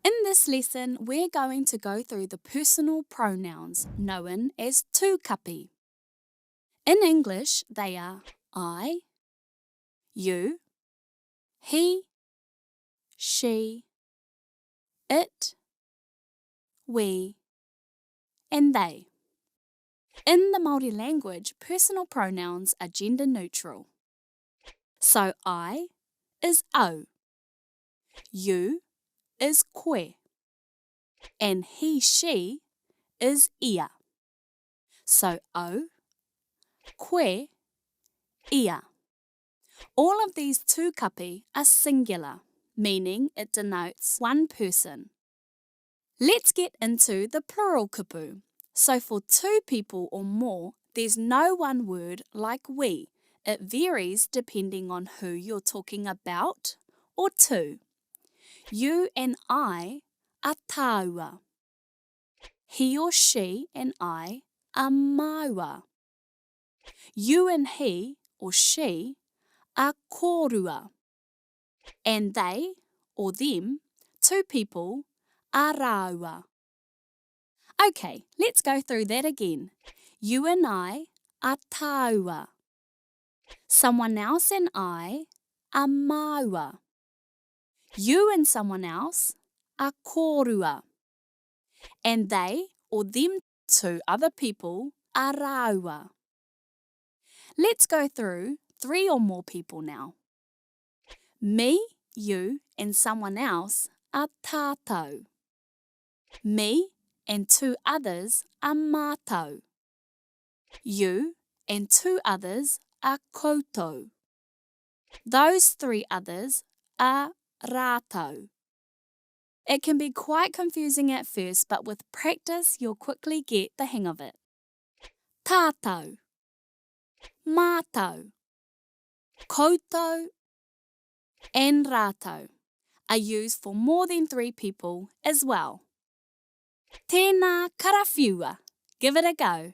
In this lesson, we're going to go through the personal pronouns known as tūkapi. In English, they are I, you, he, she, it, we, and they. In the Māori language, personal pronouns are gender neutral. So I is au, you is koe, and he, she is ia. So au, koe, ia. All of these tūkapi are singular, meaning it denotes one person. Let's get into the plural kupu. So for two people or more, there's no one word like we. It varies depending on who you're talking about or to. You and I are tāua. He or she and I are maua. You and he or she are kōrua. And they or them, two people, are rāua. Okay, let's go through that again. You and I are tāua. Someone else and I are maua. You and someone else are kōrua. And they or them two other people are rāua. Let's go through 3 or more people now. Me, you, and someone else are tātou. Me and 2 others are mātou. You and 2 others are koutou. Those 3 others are rātou. It can be quite confusing at first, but with practice you'll quickly get the hang of it. Tātou, mātou, koutou, and rātou are used for more than 3 people as well. Tēnā karawhiua. Give it a go.